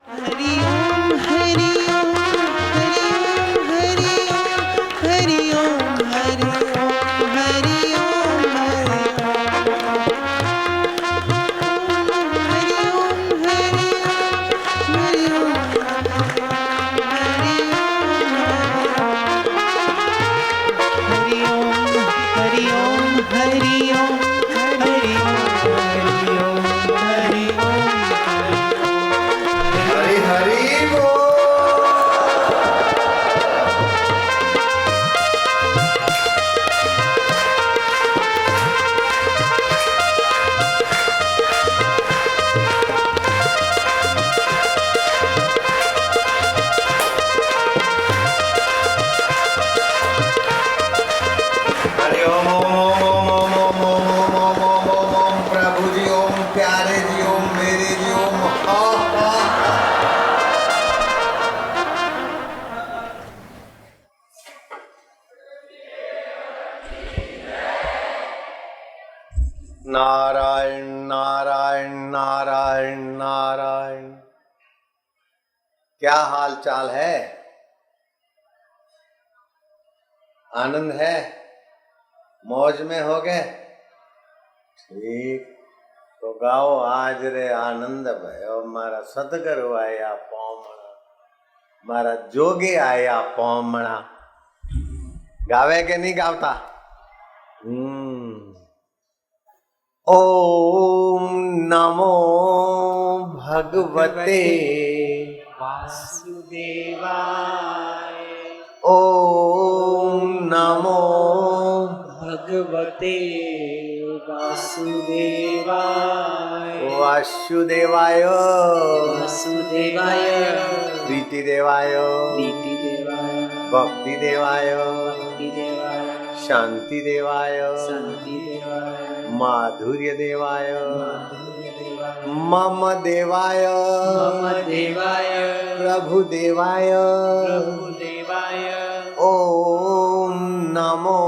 हरि ओम हरि ओम हरि ओम हरि ओम हरि ओम हरि ओम हरि ओम हरि ओम हरि ओम हरि ओम हरि ओम हरि ओम हरि हरि बोल। हरि ओम ओम ओम ओम ओम ओम ओम ओम ओम ओम ओम प्रभु जी ओम प्यारे जी ओम मेरे जी ओम हा हा हा। नारायण नारायण नारायण नारायण। क्या हाल चाल है? आनंद है? मौज में हो गए? ठीक तो गाओ आज रे आनंद भयो मारा सतगुरु आया पोमणा मारा जोगे आया पोमणा। गावे के नहीं गावता? ओम नमो भगवते वासुदेवाय ओम नमो भगवते वासुदेवाय वासुदेवाय वासुदेवाय प्रीति देवाय प्रीतिदेवाय भक्ति देवाय भक्तिदेवाय शांति देवाय शांतिदेवाय माधुर्य देवाय माधुर्यदेवाय मम देवाय मम देवाय प्रभु देवाय प्रभुदेवाय ओम नमो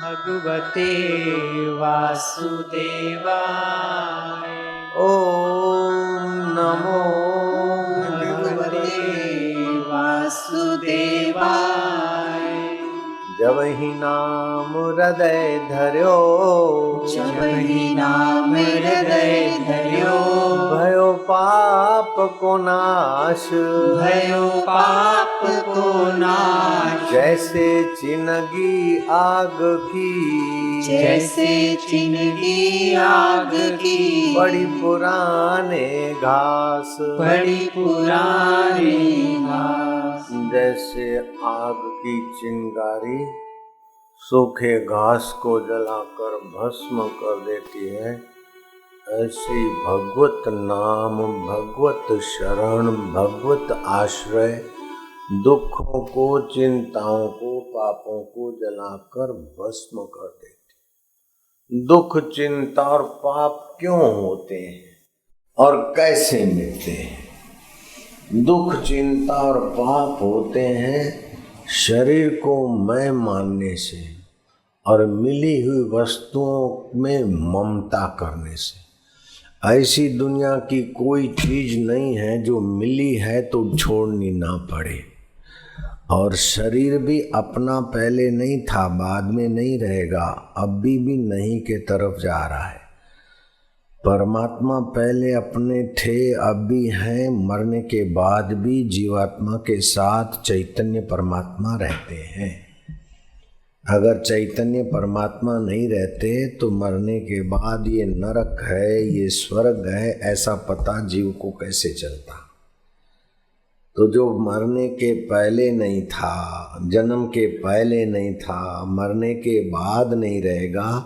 भगवते वासुदेवाय ओम नमो भगवते वासुदेवाय जब ही नाम हृदय धर्यो जब ही नाम हृदय धर्यो भयो पाप को नाश भयो पाप को नाश जैसे चिनगी आग की जैसे चिनगी आग की बड़ी पुराने घास बड़ी पुरानी घास जैसे आग की चिंगारी सूखे घास को जलाकर भस्म कर देती है ऐसी भगवत नाम भगवत शरण भगवत आश्रय दुखों को चिंताओं को पापों को जलाकर भस्म कर देती। दुख चिंता और पाप क्यों होते हैं और कैसे मिटते हैं? दुख चिंता और पाप होते हैं शरीर को मैं मानने से और मिली हुई वस्तुओं में ममता करने से। ऐसी दुनिया की कोई चीज नहीं है जो मिली है तो छोड़नी ना पड़े। और शरीर भी अपना पहले नहीं था, बाद में नहीं रहेगा, अभी भी नहीं के तरफ जा रहा है। परमात्मा पहले अपने थे, अब भी हैं, मरने के बाद भी जीवात्मा के साथ चैतन्य परमात्मा रहते हैं। अगर चैतन्य परमात्मा नहीं रहते तो मरने के बाद ये नरक है, ये स्वर्ग है, ऐसा पता जीव को कैसे चलता? तो जो मरने के पहले नहीं था, जन्म के पहले नहीं था, मरने के बाद नहीं रहेगा,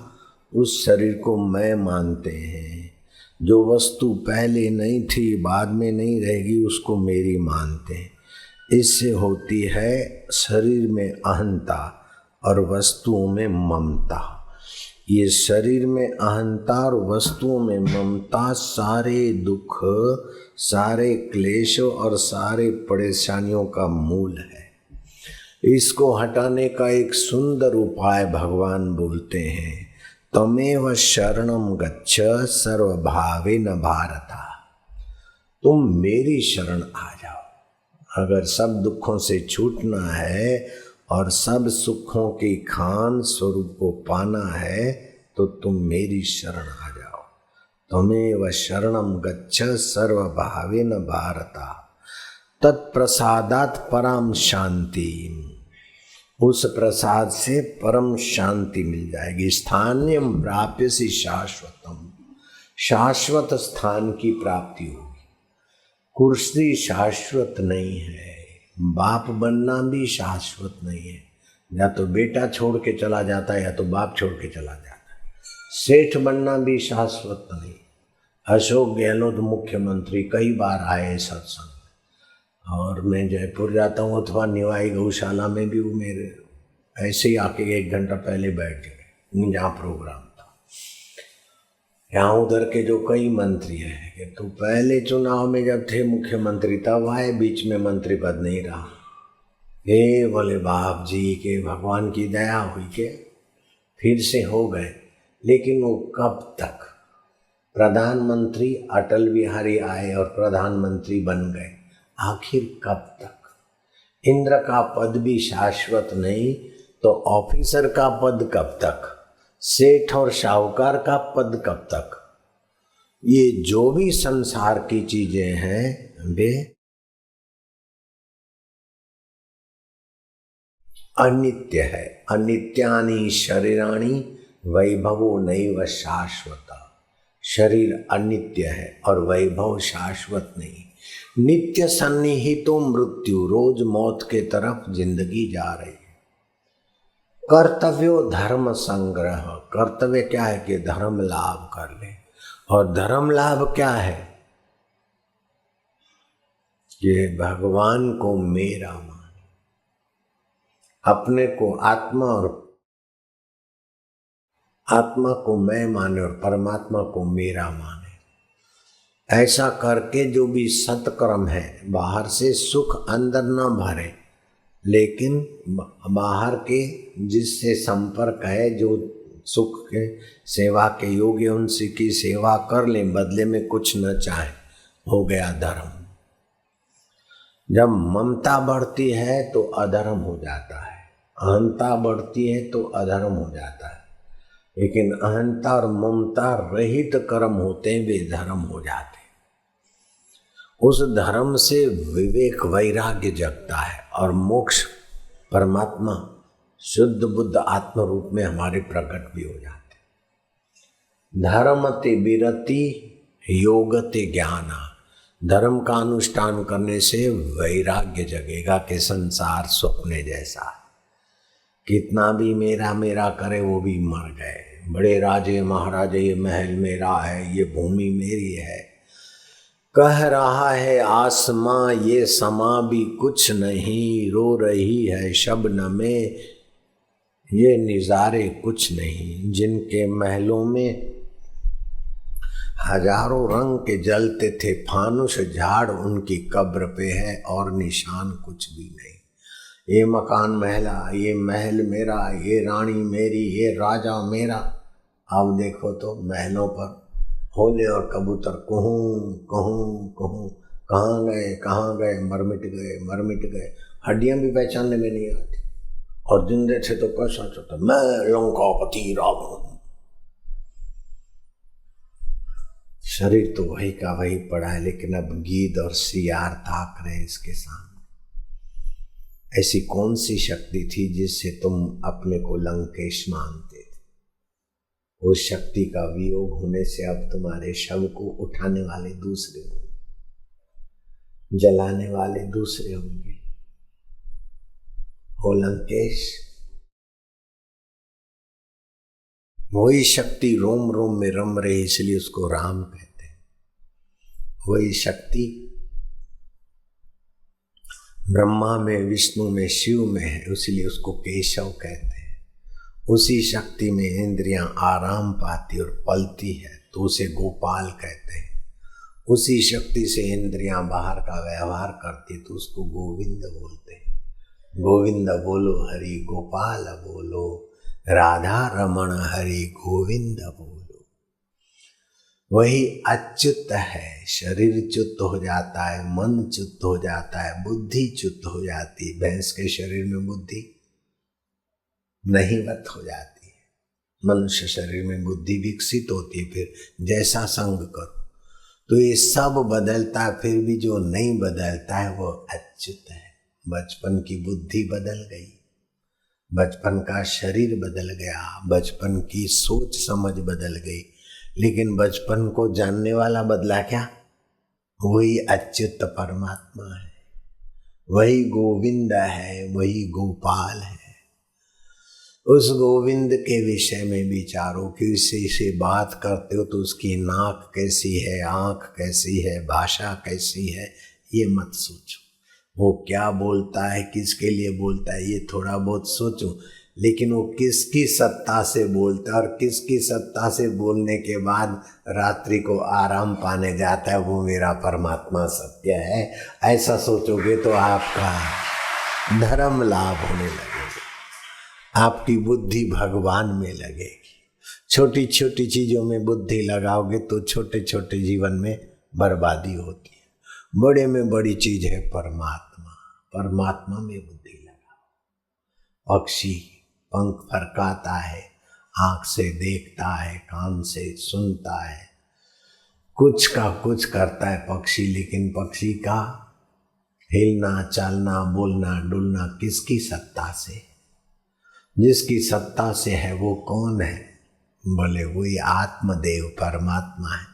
उस शरीर को मैं मानते हैं। जो वस्तु पहले नहीं थी, बाद में नहीं रहेगी, उसको मेरी मानते हैं। इससे होती है शरीर में अहंता और वस्तुओं में ममता। ये शरीर में अहंता और वस्तुओं में ममता सारे दुख, सारे क्लेश और सारे परेशानियों का मूल है। इसको हटाने का एक सुंदर उपाय भगवान बोलते हैं, तमेव शरणम गच्छ सर्वभावेन भारत। तुम मेरी शरण आ जाओ। अगर सब दुखों से छूटना है और सब सुखों की खान स्वरूप को पाना है तो तुम मेरी शरण आ जाओ। त्वमेव शरणं गच्छ सर्वभावेन भारता तत्प्रसादात् परम शांति। उस प्रसाद से परम शांति मिल जाएगी। स्थान्यम प्राप्यसि शाश्वतम, शाश्वत स्थान की प्राप्ति होगी। कुर्सी शाश्वत नहीं है, बाप बनना भी शाश्वत नहीं है। या तो बेटा छोड़ के चला जाता है या तो बाप छोड़ के चला जाता है। सेठ बनना भी शाश्वत नहीं। अशोक गहलोत मुख्यमंत्री कई बार आए सत्संग, और मैं जयपुर जाता हूँ अथवा निवाई गौशाला में भी वो मेरे ऐसे ही आके 1 घंटा पहले बैठ गए जहाँ प्रोग्राम था। यहाँ उधर के जो कई मंत्री हैं कि तो पहले चुनाव में जब थे मुख्यमंत्री तब आए, बीच में मंत्री पद नहीं रहा। हे बोले बाप जी के भगवान की दया हुई के फिर से हो गए, लेकिन वो कब तक? प्रधानमंत्री अटल बिहारी आए और प्रधानमंत्री बन गए, आखिर कब तक? इंद्र का पद भी शाश्वत नहीं तो ऑफिसर का पद कब तक? सेठ और साहूकार का पद कब तक? ये जो भी संसार की चीजें हैं वे अनित्य है। अनित्यानि शरीराणि वैभवो नैव शाश्वता। शरीर अनित्य है और वैभव शाश्वत नहीं। नित्य सन्निहितो मृत्यु, रोज मौत के तरफ जिंदगी जा रही है। कर्तव्यो धर्म संग्रह, कर्तव्य क्या है कि धर्म लाभ कर ले, और धर्म लाभ क्या है कि भगवान को मेरा माने, अपने को आत्मा और आत्मा को मैं माने और परमात्मा को मेरा माने। ऐसा करके जो भी सत्कर्म है, बाहर से सुख अंदर न भरे, लेकिन बाहर के जिससे संपर्क है, जो सुख के सेवा के योग्य, उनसे की सेवा कर लें, बदले में कुछ न चाहे, हो गया धर्म। जब ममता बढ़ती है तो अधर्म हो जाता है, अहंता बढ़ती है तो अधर्म हो जाता है। लेकिन अहंता और ममता रहित कर्म होते हैं, वे धर्म हो जाते। उस धर्म से विवेक वैराग्य जगता है और मोक्ष परमात्मा शुद्ध बुद्ध आत्म रूप में हमारे प्रकट भी हो जाते। धर्मते विरति योगते ज्ञाना, धर्म का अनुष्ठान करने से वैराग्य जगेगा कि संसार स्वप्ने जैसा है। कितना भी मेरा मेरा करे वो भी मर गए। बड़े राजे महाराजे, ये महल मेरा है, ये भूमि मेरी है, कह रहा है आसमां, ये समा भी कुछ नहीं, रो रही है शबनम में, ये निजारे कुछ नहीं। जिनके महलों में हजारों रंग के जलते थे फानुस झाड़, उनकी कब्र पे है और निशान कुछ भी नहीं। ये मकान महला, ये महल मेरा, ये रानी मेरी, ये राजा मेरा। अब देखो तो महलों पर होले और कबूतर कहूँ कहूँ कहूँ, कहाँ गए कहाँ गए, मर मिट गए। हड्डियां भी पहचानने में नहीं आती। और जिंदे थे तो कैसा चलता, मैं लंकापति रावण। शरीर तो वही का वही पड़ा है, लेकिन अब गीद और सियार ताक रहे इसके सामने। ऐसी कौन सी शक्ति थी जिससे तुम अपने को लंकेश मानते थे? उस शक्ति का वियोग होने से अब तुम्हारे शव को उठाने वाले दूसरे होंगे, जलाने वाले दूसरे होंगे। हो लंकेश, वही शक्ति रोम रोम में रम रही, इसलिए उसको राम कहते हैं। वही शक्ति ब्रह्मा में, विष्णु में, शिव में है, इसलिए उसको केशव कहते हैं। उसी शक्ति में इंद्रियां आराम पाती और पलती है तो उसे गोपाल कहते हैं। उसी शक्ति से इंद्रियां बाहर का व्यवहार करती तो उसको गोविंद बोलते हैं। गोविंद बोलो हरि गोपाल बोलो, राधा रमण हरि गोविंद बोलो। वही अच्युत है। शरीर च्युत हो जाता है, मन च्युत हो जाता है, बुद्धि च्युत हो जाती है। भैंस के शरीर में बुद्धि नहीवत हो जाती है, मनुष्य शरीर में बुद्धि विकसित होती है। फिर जैसा संग करो तो ये सब बदलता है, फिर भी जो नहीं बदलता है वो अच्युत है। बचपन की बुद्धि बदल गई, बचपन का शरीर बदल गया, बचपन की सोच समझ बदल गई, लेकिन बचपन को जानने वाला बदला क्या? वही अच्युत परमात्मा है, वही गोविंद है, वही गोपाल है। उस गोविंद के विषय में विचारो, किसी से बात करते हो तो उसकी नाक कैसी है, आंख कैसी है, भाषा कैसी है, ये मत सोचो। वो क्या बोलता है, किसके लिए बोलता है, ये थोड़ा बहुत सोचो। लेकिन वो किसकी सत्ता से बोलता है और किसकी सत्ता से बोलने के बाद रात्रि को आराम पाने जाता है, वो मेरा परमात्मा सत्य है, ऐसा सोचोगे तो आपका धर्म लाभ होने लगेगा, आपकी बुद्धि भगवान में लगेगी। छोटी छोटी चीज़ों में बुद्धि लगाओगे तो छोटे छोटे जीवन में बर्बादी होती है। बड़े में बड़ी चीज है परमात्मा, परमात्मा में बुद्धि लगाओ। पक्षी पंख फरकाता है, आँख से देखता है, कान से सुनता है, कुछ का कुछ करता है पक्षी, लेकिन पक्षी का हिलना, चलना, बोलना, डुलना किसकी सत्ता से? जिसकी सत्ता से है वो कौन है? बोले वही आत्मदेव परमात्मा है।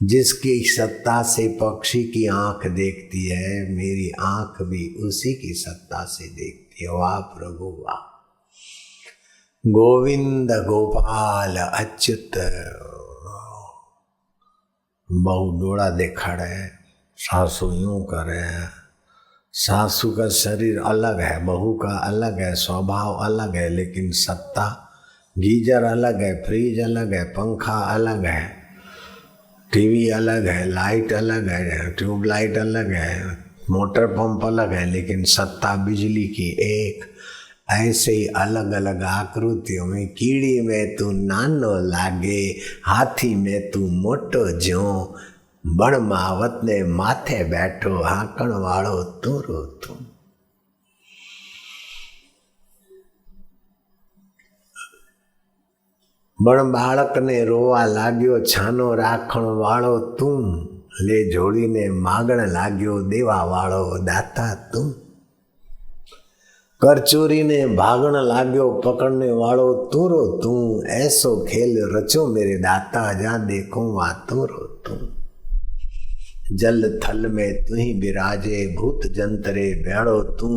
जिसकी सत्ता से पक्षी की आंख देखती है, मेरी आंख भी उसी की सत्ता से देखती है। वाह प्रभु वाह, गोविंद गोपाल अच्युत। बहु डोड़ा देखाड़े, सासू यूं करे, सासू का शरीर अलग है, बहू का अलग है, स्वभाव अलग है, लेकिन सत्ता, गीजर अलग है, फ्रिज अलग है, पंखा अलग है, टीवी अलग है, लाइट अलग है, ट्यूबलाइट अलग है, मोटर पंप अलग है, लेकिन सत्ता बिजली की एक। ऐसे ही अलग अलग आकृतियों में, कीड़ी में तू नानो लागे, हाथी में तू मोटो ज्यों, बण मावत ने माथे बैठो, हाकण वाळो तोरो तू। बण बाळक ने रोवा लाग्यो, छानो राखण वाळो तू, ले जोड़ी ने मागण लाग्यो, देवा वाळो दाता तू। करचोरी ने भागण लाग्यो, पकड़ने वाळो तोरो तू, ऐसो खेल रचो मेरे दाता, जा देखो वा तोरो तू। जल थल में तू ही विराजे, भूत जंतरे बैठो तू,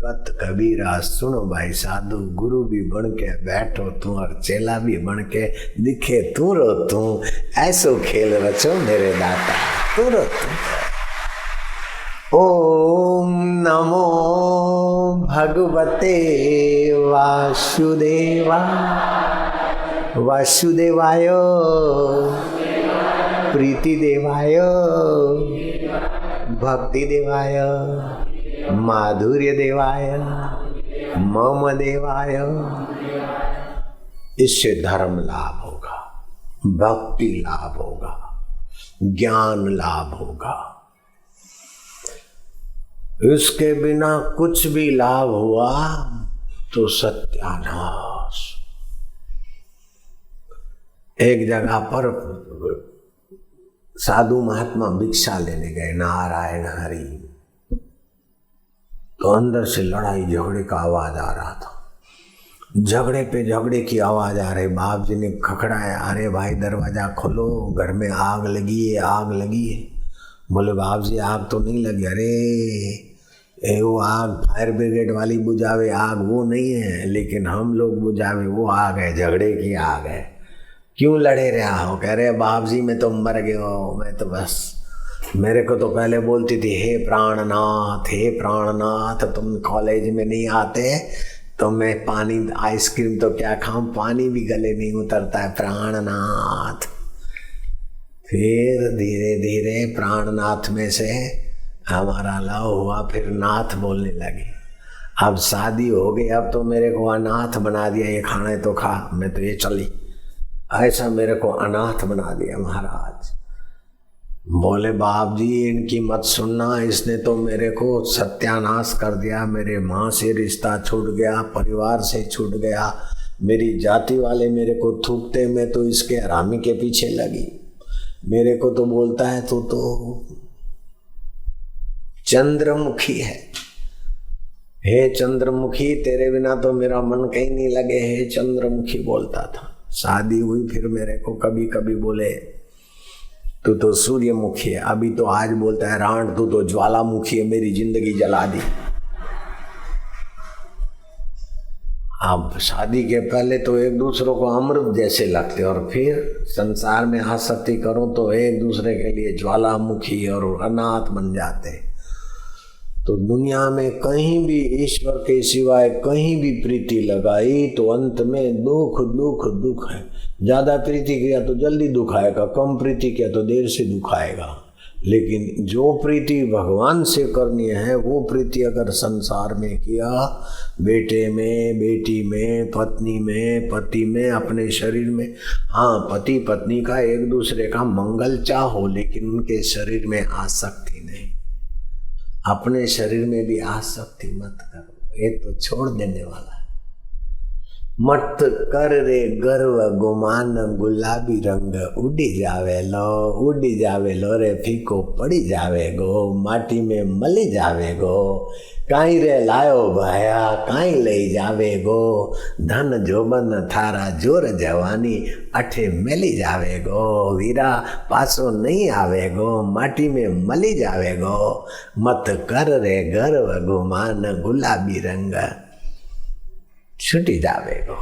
कत कबीरा सुनो भाई साधु, गुरु भी बन के बैठो तू और चेला भी बन के दिखे तू रो तू, ऐसो खेल रचो मेरे दाता तू रो तू। ओम नमो भगवते वासुदेवा वासुदेवाय प्रीति देवाय भक्ति देवाय माधुर्य देवाय मम देवाय। इससे धर्म लाभ होगा, भक्ति लाभ होगा, ज्ञान लाभ होगा। इसके बिना कुछ भी लाभ हुआ तो सत्यानाश। एक जगह पर साधु महात्मा भिक्षा लेने गए, नारायण हरि, तो अंदर से लड़ाई झगड़े का आवाज आ रहा था। झगड़े पे झगड़े की आवाज आ रही। बाप जी ने खखड़ाया, अरे भाई दरवाजा खोलो, घर में आग लगी है, आग लगी है। बोले बाप जी आग तो नहीं लगी। अरे वो आग फायर ब्रिगेड वाली बुझावे आग वो नहीं है, लेकिन हम लोग बुझावे वो आग है, झगड़े की आग है। क्यों लड़े रहा हो? कह रहे बाप जी मैं तो मर गया हो, मैं तो बस, मेरे को तो पहले बोलती थी हे प्राणनाथ, हे प्राणनाथ, तुम कॉलेज में नहीं आते तो मैं पानी आइसक्रीम तो क्या खाऊं, पानी भी गले नहीं उतरता है, प्राणनाथ। फिर धीरे धीरे प्राणनाथ में से हमारा लव हुआ, फिर नाथ बोलने लगे। अब शादी हो गई, अब तो मेरे को अनाथ बना दिया, ये खाना है तो खा, मैं तो ये चली। ऐसा मेरे को अनाथ बना दिया महाराज। बोले बाप जी इनकी मत सुनना, इसने तो मेरे को सत्यानाश कर दिया। मेरे माँ से रिश्ता छूट गया, परिवार से छूट गया, मेरी जाति वाले मेरे को थूकते, मैं तो इसके हरामी के पीछे लगी। मेरे को तो बोलता है तू तो चंद्रमुखी है। हे चंद्रमुखी तेरे बिना तो मेरा मन कहीं नहीं लगे, हे चंद्रमुखी बोलता था। शादी हुई फिर मेरे को कभी कभी बोले तू तो सूर्यमुखी है। अभी तो आज बोलता है राण तू तो ज्वालामुखी है, मेरी जिंदगी जला दी। अब शादी के पहले तो एक दूसरे को अमृत जैसे लगते और फिर संसार में आसक्ति करो तो एक दूसरे के लिए ज्वालामुखी और अनाथ बन जाते। तो दुनिया में कहीं भी ईश्वर के सिवाय कहीं भी प्रीति लगाई तो अंत में दुख दुख दुख है। ज्यादा प्रीति किया तो जल्दी दुख आएगा, कम प्रीति किया तो देर से दुख आएगा। लेकिन जो प्रीति भगवान से करनी है वो प्रीति अगर संसार में किया, बेटे में, बेटी में, पत्नी में, पति में, अपने शरीर में, हाँ पति पत्नी का एक दूसरे का मंगल चाहो लेकिन उनके शरीर में आसक्ति नहीं। अपने शरीर में भी आसक्ति मत करो, ये तो छोड़ देने वाला है। मत कर रे गर्व गुमान, गुलाबी रंग उड़ी जावे लो रे फीको पड़ी जावे गो, माटी में मली जावे गो। काई रे लायो भाया काई ले जावे गो, धन जोबन थारा जोर जवानी अठे मिली जावे गो। वीरा पासो नहीं आवे गो, माटी में मली जावे गो। मत कर रे गर्व गुमान, गुलाबी रंग छुटी जावेगो।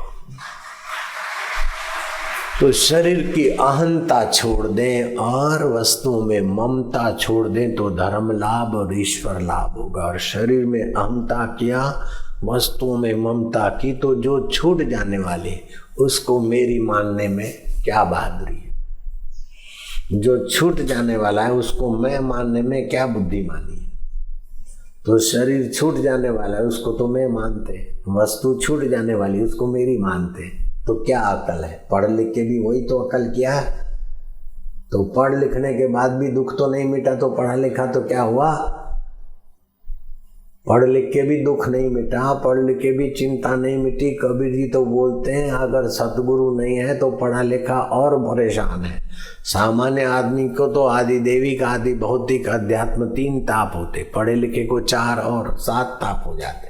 तो शरीर की अहंता छोड़ दें और वस्तुओं में ममता छोड़ दें तो धर्म लाभ और ईश्वर लाभ होगा। और शरीर में अहंता किया, वस्तुओं में ममता की तो जो छूट जाने वाले उसको मेरी मानने में क्या बहादुरी है। जो छूट जाने वाला है उसको मैं मानने में क्या बुद्धिमानी है। तो शरीर छूट जाने वाला है उसको तो मैं मानते, वस्तु छूट जाने वाली उसको मेरी मानते, तो क्या अकल है। पढ़ लिख के भी वही तो अकल किया है। तो पढ़ लिखने के बाद भी दुख तो नहीं मिटा, तो पढ़ा लिखा तो क्या हुआ। पढ़ लिख के भी दुख नहीं मिटा, पढ़ लिख के भी चिंता नहीं मिटी। कबीर जी तो बोलते हैं अगर सतगुरु नहीं है तो पढ़ा लिखा और परेशान है। सामान्य आदमी को तो आदि देविक आदि भौतिक अध्यात्म 3 ताप होते, पढ़े लिखे को 4 और 7 ताप हो जाते।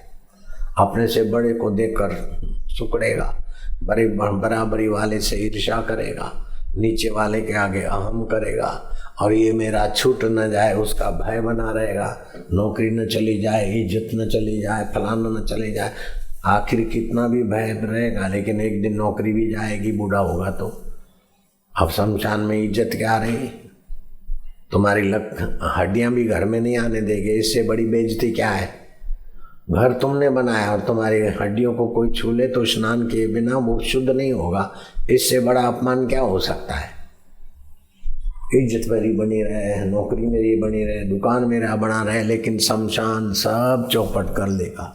अपने से बड़े को देखकर सुकड़ेगा, बड़े बराबरी वाले से ईर्ष्या करेगा, नीचे वाले के आगे अहम करेगा, और ये मेरा छूट न जाए उसका भय बना रहेगा। नौकरी न चली जाए, इज्जत न चली जाए, फलाना न चली जाए, आखिर कितना भी भय रहेगा लेकिन एक दिन नौकरी भी जाएगी, बूढ़ा होगा तो। अब शमशान में इज्जत क्या रही, तुम्हारी हड्डियां भी घर में नहीं आने देंगे, इससे बड़ी बेइज्जती क्या है। घर तुमने बनाया और तुम्हारी हड्डियों को कोई छू ले तो स्नान किए बिना वो शुद्ध नहीं होगा, इससे बड़ा अपमान क्या हो सकता है। इज्जत मेरी बनी रहे, नौकरी मेरी बनी रहे, दुकान मेरा बना रहे, लेकिन शमशान सब चौपट कर लेगा।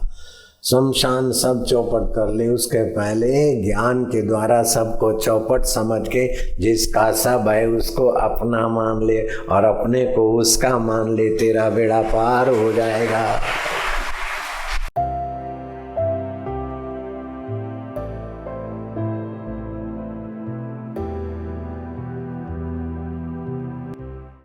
शमशान सब चौपट कर ले उसके पहले ज्ञान के द्वारा सबको चौपट समझ के जिसका सब है उसको अपना मान ले और अपने को उसका मान ले, तेरा बेड़ा पार हो जाएगा।